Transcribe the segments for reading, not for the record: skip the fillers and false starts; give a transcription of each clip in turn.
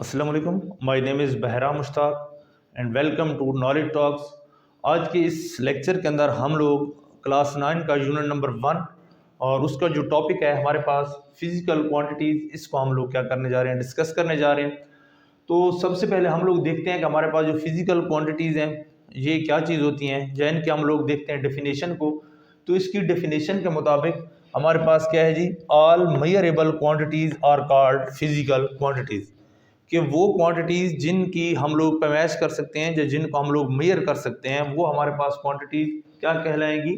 अस्सलाम वालेकुम, my name is Bahra Mushtaq and welcome to Knowledge Talks. आज के इस लेक्चर के अंदर हम लोग क्लास 9 का यूनिट नंबर 1 और उसका जो टॉपिक है हमारे पास फिज़िकल क्वांटिटीज़, इसको हम लोग क्या करने जा रहे हैं, डिस्कस करने जा रहे हैं। तो सबसे पहले हम लोग देखते हैं कि हमारे पास जो फिज़िकल क्वांटिटीज़ हैं ये क्या चीज़ होती हैं, जैन के हम लोग देखते हैं डेफिनेशन को। तो इसकी डेफिनेशन के मुताबिक हमारे पास क्या है जी, all measurable quantities are called physical quantities, कि वो क्वांटिटीज़ जिनकी हम लोग पैमाइश कर सकते हैं या जिनको हम लोग मेजर कर सकते हैं वो हमारे पास क्वांटिटीज़ क्या कहलाएंगी,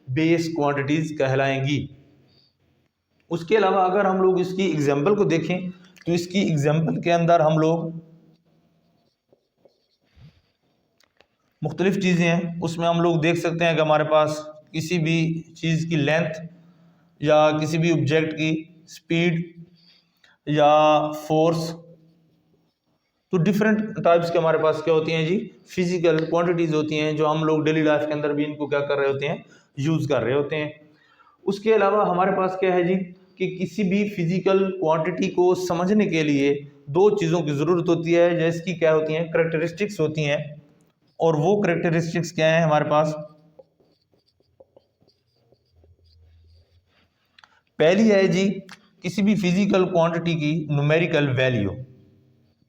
बेस क्वांटिटीज़ कहलाएंगी। उसके अलावा अगर हम लोग इसकी एग्जांपल को देखें तो इसकी एग्जांपल के अंदर हम लोग मुख्तलिफ़ चीज़ें हैं, उसमें हम लोग देख सकते हैं कि हमारे पास किसी भी चीज़ की लेंथ या किसी भी ऑब्जेक्ट की स्पीड या फोर्स, तो डिफरेंट टाइप्स के हमारे पास क्या होती हैं जी, फिजिकल क्वांटिटीज़ होती हैं जो हम लोग डेली लाइफ के अंदर भी इनको क्या कर रहे होते हैं, यूज़ कर रहे होते हैं। उसके अलावा हमारे पास क्या है जी कि किसी भी फिजिकल क्वांटिटी को समझने के लिए दो चीज़ों की ज़रूरत होती है, जिसकी क्या होती हैं, करेक्टरिस्टिक्स होती हैं। और वो करेक्टरिस्टिक्स क्या है हमारे पास, पहली है जी किसी भी फिजिकल क्वांटिटी की न्यूमेरिकल वैल्यू।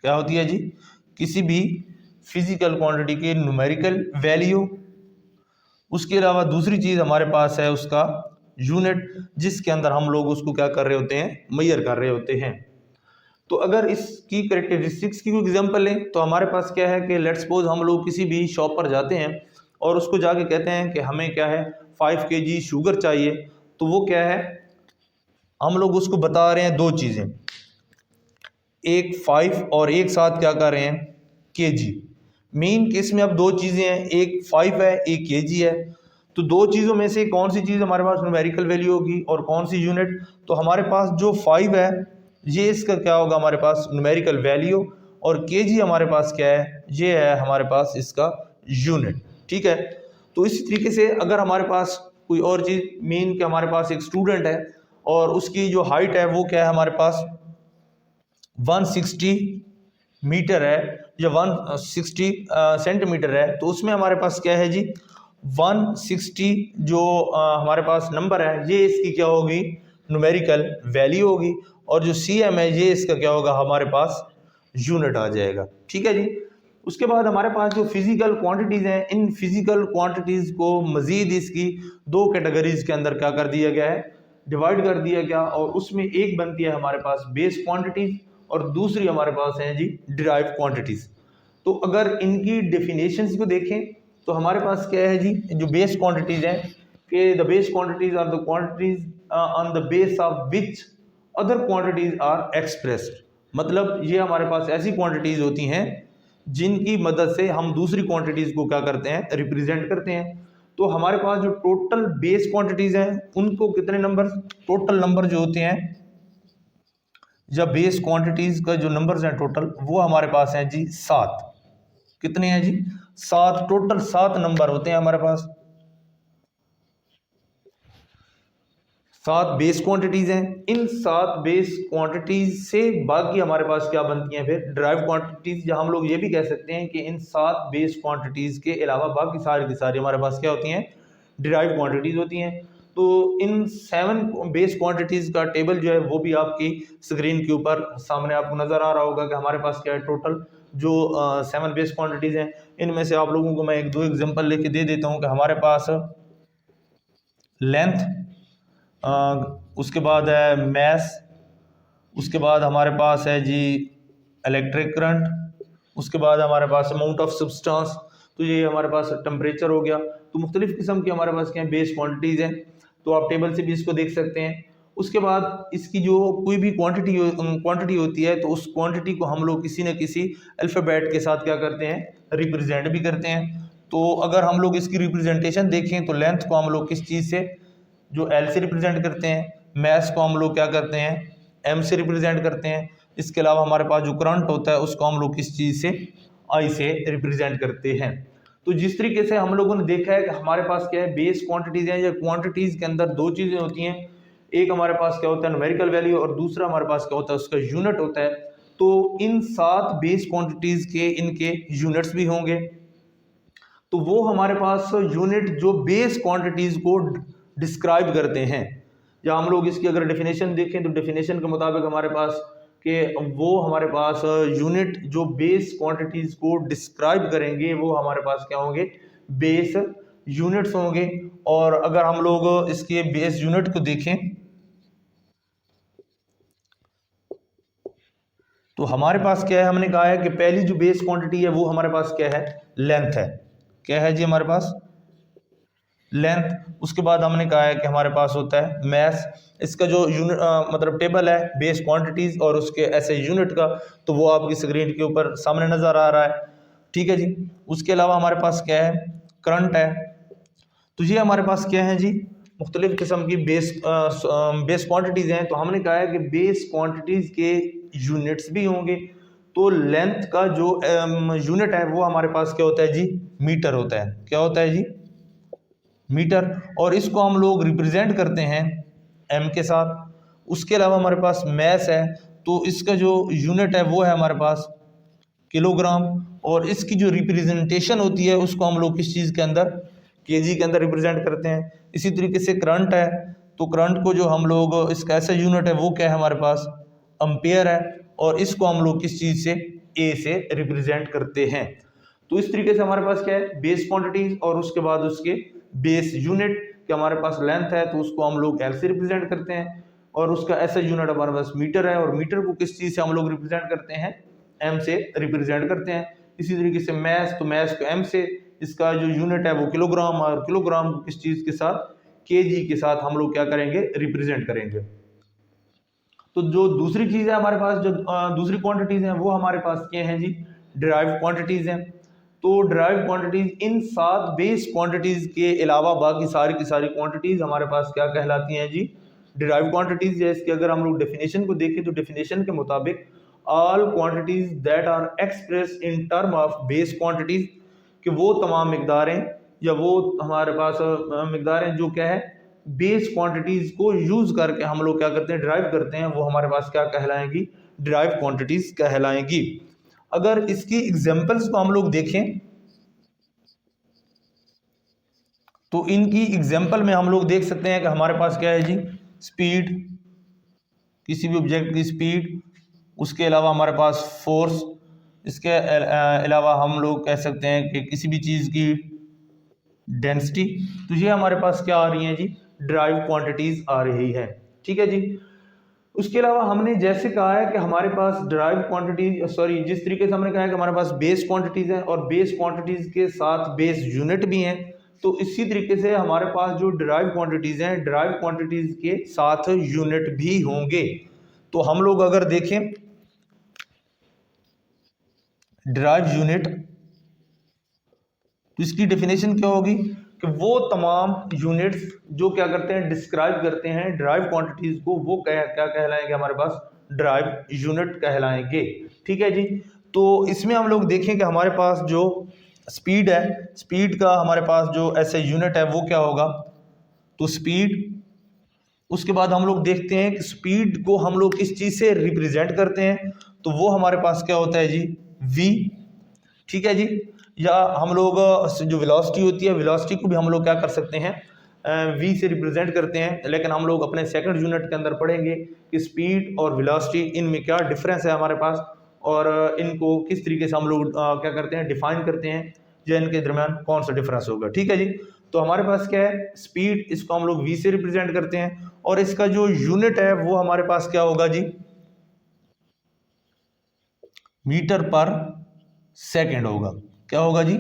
क्या होती है जी, किसी भी फिजिकल क्वांटिटी की न्यूमेरिकल वैल्यू। उसके अलावा दूसरी चीज़ हमारे पास है उसका यूनिट, जिसके अंदर हम लोग उसको क्या कर रहे होते हैं, मेजर कर रहे होते हैं। तो अगर इसकी करेक्टरिस्टिक्स की कोई एग्जांपल लें तो हमारे पास क्या है कि लेट्स सपोज हम लोग किसी भी शॉप पर जाते हैं और उसको जाके कहते हैं कि हमें क्या है 5 kg शुगर चाहिए। तो वो क्या है, हम लोग उसको बता रहे हैं दो चीज़ें, एक 5 और एक साथ क्या कर रहे हैं, केजी। मेन केस में अब दो चीज़ें हैं, एक 5 है एक केजी है। तो दो चीज़ों में से कौन सी चीज़ हमारे पास न्यूमेरिकल वैल्यू होगी और कौन सी यूनिट। तो हमारे पास जो 5 है ये इसका क्या होगा, हमारे पास न्यूमेरिकल वैल्यू, और केजी हमारे पास क्या है, ये है हमारे पास इसका यूनिट। ठीक है। तो इसी तरीके से अगर हमारे पास कोई और चीज़, मीन कि हमारे पास एक स्टूडेंट है और उसकी जो हाइट है वो क्या है, हमारे पास 160 मीटर है या 160 सेंटीमीटर है। तो उसमें हमारे पास क्या है जी, 160 जो हमारे पास नंबर है ये इसकी क्या होगी, न्यूमेरिकल वैल्यू होगी, और जो CM है ये इसका क्या होगा, हमारे पास यूनिट आ जाएगा। ठीक है जी। उसके बाद हमारे पास जो फिजिकल क्वांटिटीज़ हैं, इन फिजिकल क्वांटिटीज़ को मज़ीद इसकी दो कैटेगरीज के अंदर क्या कर दिया गया है, डिवाइड कर दिया गया। और उसमें एक बनती है हमारे पास बेस क्वांटिटीज़ और दूसरी हमारे पास है जी डिराइव क्वांटिटीज़। तो अगर इनकी डेफिनेशंस को देखें तो हमारे पास क्या है जी, जो बेस क्वांटिटीज़ हैं कि the base quantities are the quantities on the base of which other quantities are expressed. मतलब ये हमारे पास ऐसी क्वांटिटीज़ होती हैं जिनकी मदद से हम दूसरी क्वांटिटीज़ को क्या करते हैं, रिप्रेजेंट करते हैं। तो हमारे पास जो टोटल बेस क्वांटिटीज़ हैं उनको कितने नंबर, टोटल नंबर जो होते हैं या बेस क्वांटिटीज़ का जो नंबर्स हैं टोटल, वो हमारे पास हैं जी 7। कितने हैं जी, 7। टोटल 7 नंबर होते हैं हमारे पास, 7 बेस क्वांटिटीज़ हैं। इन 7 बेस क्वांटिटीज़ से बाकी हमारे पास क्या बनती हैं फिर ड्राइव क्वांटिटीज़, या हम लोग ये भी कह सकते हैं कि इन 7 बेस क्वांटिटीज़ के अलावा बाकी सारी की सारी हमारे पास क्या होती हैं, डिराइव क्वांटिटीज़ होती हैं। तो इन 7 बेस क्वांटिटीज़ का टेबल जो है वो भी आपकी स्क्रीन के ऊपर सामने आपको नज़र आ रहा होगा कि हमारे पास क्या है, टोटल जो 7 बेस क्वांटिटीज़ हैं। इनमें से आप लोगों को मैं एक दो एग्जांपल लेके दे देता हूँ कि हमारे पास लेंथ, उसके बाद है मैस, उसके बाद हमारे पास है जी इलेक्ट्रिक करंट, उसके बाद हमारे पास अमाउंट ऑफ सब्सटेंस, तो ये हमारे पास टेम्परेचर हो गया। तो मुख्तलिफ़ किस्म की हमारे पास क्या है, बेस क्वांटिटीज़ हैं। तो आप टेबल से भी इसको देख सकते हैं। उसके बाद इसकी जो कोई भी क्वांटिटी होती है तो उस क्वांटिटी को हम लोग किसी न किसी अल्फ़ाबेट के साथ क्या करते हैं, रिप्रेजेंट भी करते हैं। तो अगर हम लोग इसकी रिप्रेजेंटेशन देखें तो लेंथ को हम लोग किस चीज़ से, जो L से रिप्रेजेंट करते हैं, मैस को हम लोग क्या करते हैं, M से रिप्रेजेंट करते हैं। इसके अलावा हमारे पास जो करंट होता है उसको हम लोग किस चीज़ से, I से रिप्रेजेंट करते हैं। तो जिस तरीके से हम लोगों ने देखा है कि हमारे पास क्या है, बेस क्वांटिटीज़ हैं या क्वांटिटीज़ के अंदर दो चीज़ें होती हैं, एक हमारे पास क्या होता है न्यूमेरिकल वैल्यू और दूसरा हमारे पास क्या होता है, उसका यूनिट होता है। तो इन 7 बेस क्वांटिटीज के इनके यूनिट्स भी होंगे। तो वो हमारे पास यूनिट जो बेस क्वांटिटीज को डिस्क्राइब करते हैं, या हम लोग इसकी अगर डेफिनेशन देखें तो डेफिनेशन के मुताबिक हमारे पास कि वो हमारे पास यूनिट जो बेस क्वांटिटीज को डिस्क्राइब करेंगे वो हमारे पास क्या होंगे, बेस यूनिट्स होंगे। और अगर हम लोग इसके बेस यूनिट को देखें तो हमारे पास क्या है, हमने कहा है कि पहली जो बेस क्वांटिटी है वो हमारे पास क्या है, लेंथ है। क्या है जी हमारे पास, लेंथ। उसके बाद हमने कहा है कि हमारे पास होता है मैस। इसका जो यूनिट मतलब टेबल है बेस क्वांटिटीज और उसके ऐसे यूनिट का, तो वो आपकी स्क्रीन के ऊपर सामने नज़र आ रहा है। ठीक है जी। उसके अलावा हमारे पास क्या है, करंट है। तो ये हमारे पास क्या है जी, मुख्तलिफ किस्म की बेस क्वांटिटीज़ हैं। तो हमने कहा है कि बेस क्वांटिटीज़ के यूनिट्स भी होंगे। तो लेंथ का जो यूनिट है वो हमारे पास क्या होता है जी, मीटर होता है। क्या होता है जी, मीटर। और इसको हम लोग रिप्रेजेंट करते हैं एम के साथ। उसके अलावा हमारे पास मैस है, तो इसका जो यूनिट है वो है हमारे पास किलोग्राम। और इसकी जो रिप्रेजेंटेशन होती है उसको हम लोग किस चीज़ के अंदर, केजी के अंदर रिप्रेजेंट करते हैं। इसी तरीके से करंट है, तो करंट को जो हम लोग इसका ऐसा यूनिट है वो क्या है हमारे पास, एम्पेयर है। और इसको हम लोग किस चीज़ से, ए से रिप्रेजेंट करते हैं। तो इस तरीके से हमारे पास क्या है, बेस क्वांटिटीज और उसके बाद उसके बेस यूनिट। कि हमारे पास लेंथ है तो उसको हम लोग एल से रिप्रेजेंट करते हैं, और उसका ऐसा यूनिट हमारे पास मीटर है, और मीटर को किस चीज़ से हम लोग रिप्रेजेंट करते हैं, एम से रिप्रेजेंट करते हैं। इसी तरीके से मैस, तो मैस को एम से, इसका जो यूनिट है वो किलोग्राम, और किलोग्राम को किस चीज़ के साथ, केजी के साथ हम लोग क्या करेंगे, रिप्रेजेंट करेंगे। तो जो दूसरी चीज़ है हमारे पास, जो दूसरी क्वांटिटीज़ हैं वो हमारे पास क्या हैं जी, डिराइव क्वांटिटीज़ हैं। तो डिराइव क्वांटिटीज़ इन 7 बेस क्वांटिटीज़ के अलावा बाकी सारी की सारी क्वांटिटीज़ हमारे पास क्या कहलाती हैं जी, डिराइव क्वांटिटीज़। जैसे अगर हम लोग डेफिनेशन को देखें तो डेफिनेशन के मुताबिक all quantities that are express in term of base quantities, कि वो तमाम मकदारें या वो हमारे पास मकदारें जो क्या है, बेस क्वांटिटीज को यूज करके हम लोग क्या करते हैं, ड्राइव करते हैं, वो हमारे पास क्या कहलाएंगी, ड्राइव क्वांटिटीज कहलाएंगी। अगर इसकी एग्जांपल्स को हम लोग देखें तो इनकी एग्जांपल में हम लोग देख सकते हैं कि हमारे पास क्या है जी, स्पीड, किसी भी ऑब्जेक्ट की स्पीड। उसके अलावा हमारे पास फोर्स। इसके अलावा हम लोग कह सकते हैं कि किसी भी चीज़ की डेंसिटी। तो ये हमारे पास क्या आ रही है जी, ड्राइव क्वांटिटीज आ रही है। ठीक है जी। उसके अलावा हमने जैसे कहा है कि हमारे पास ड्राइव क्वांटिटीज, सॉरी, जिस तरीके से हमने कहा है कि हमारे पास बेस क्वांटिटीज है और बेस क्वांटिटीज के साथ बेस यूनिट भी हैं, तो इसी तरीके से हमारे पास जो ड्राइव क्वांटिटीज हैं, ड्राइव क्वांटिटीज के साथ यूनिट भी होंगे। तो हम लोग अगर देखें ड्राइव यूनिट, तो इसकी डेफिनेशन क्या होगी कि वो तमाम यूनिट्स जो क्या करते हैं, डिस्क्राइब करते हैं ड्राइव क्वांटिटीज को, वो क्या क्या कहलाएंगे, हमारे पास ड्राइव यूनिट कहलाएंगे। ठीक है जी। तो इसमें हम लोग देखें कि हमारे पास जो स्पीड है, स्पीड का हमारे पास जो ऐसे यूनिट है वो क्या होगा, तो स्पीड। उसके बाद हम लोग देखते हैं कि स्पीड को हम लोग किस चीज़ से रिप्रेजेंट करते हैं, तो वो हमारे पास क्या होता है जी, v। ठीक है जी। या हम लोग जो वेलोसिटी होती है, वेलोसिटी को भी हम लोग क्या कर सकते हैं, v से रिप्रेजेंट करते हैं। लेकिन हम लोग अपने सेकंड यूनिट के अंदर पढ़ेंगे कि स्पीड और वेलोसिटी, इनमें क्या डिफरेंस है हमारे पास, और इनको किस तरीके से हम लोग क्या करते हैं, डिफाइन करते हैं, या इनके दरमियान कौन सा डिफरेंस होगा। ठीक है जी। तो हमारे पास क्या है, स्पीड, इसको हम लोग v से रिप्रेजेंट करते हैं, और इसका जो यूनिट है वो हमारे पास क्या होगा जी, मीटर पर सेकंड होगा। क्या होगा जी,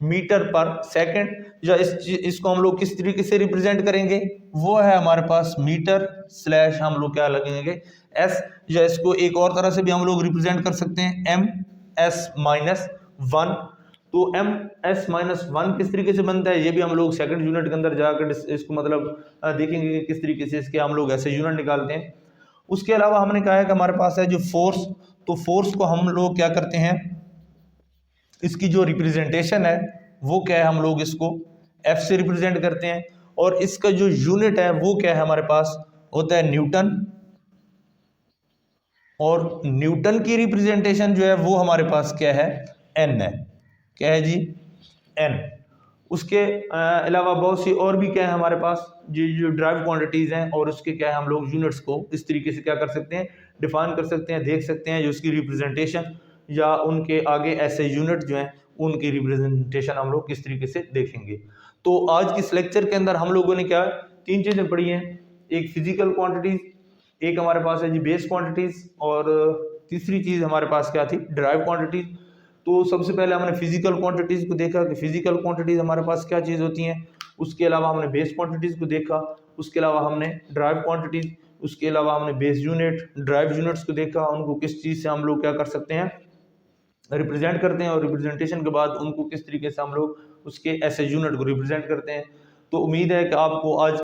मीटर पर सेकंड। या इसको हम लोग किस तरीके से रिप्रेजेंट करेंगे, वो है हमारे पास मीटर स्लैश हम लोग क्या लगेंगे, एस। या इसको एक और तरह से भी हम लोग रिप्रेजेंट कर सकते हैं, एम एस माइनस 1। तो एम एस माइनस 1 किस तरीके से बनता है, ये भी हम लोग सेकंड यूनिट के अंदर जाकर इसको मतलब देखेंगे किस तरीके से इसके हम लोग ऐसे यूनिट निकालते हैं। उसके अलावा हमने कहा है कि हमारे पास है जो फोर्स, तो फोर्स को हम लोग क्या करते हैं, इसकी जो रिप्रेजेंटेशन है वो क्या है, हम लोग इसको एफ से रिप्रेजेंट करते हैं, और इसका जो यूनिट है वो क्या है हमारे पास होता है, न्यूटन। और न्यूटन की रिप्रेजेंटेशन जो है वो हमारे पास क्या है, एन है। क्या है जी, एन। उसके अलावा बहुत सी और भी क्या है हमारे पास, जो ड्राइव क्वांटिटीज़ हैं, और उसके क्या है हम लोग यूनिट्स को इस तरीके से क्या कर सकते हैं, डिफाइन कर सकते हैं, देख सकते हैं, जो उसकी रिप्रेजेंटेशन या उनके आगे ऐसे यूनिट जो हैं उनकी रिप्रेजेंटेशन हम लोग किस तरीके से देखेंगे। तो आज के इस लेक्चर के अंदर हम लोगों ने क्या 3 चीज़ें पढ़ी हैं, एक फिजिकल क्वांटिटीज़, एक हमारे पास है जी बेस क्वांटिटीज़, और तीसरी चीज़ हमारे पास क्या थी, ड्राइव क्वांटिटीज़। तो सबसे पहले हमने फिजिकल क्वांटिटीज़ को देखा कि फिजिकल क्वांटिटीज़ हमारे पास क्या चीज़ होती हैं, उसके अलावा हमने बेस क्वांटिटीज़ को देखा, उसके अलावा हमने ड्राइव क्वांटिटीज़, उसके अलावा हमने बेस यूनिट, ड्राइव यूनिट्स को देखा, उनको किस चीज़ से हम लोग क्या कर सकते हैं, रिप्रेजेंट करते हैं, और रिप्रेजेंटेशन के बाद उनको किस तरीके से हम लोग उसके ऐसे यूनिट को रिप्रेजेंट करते हैं। तो उम्मीद है कि आपको आज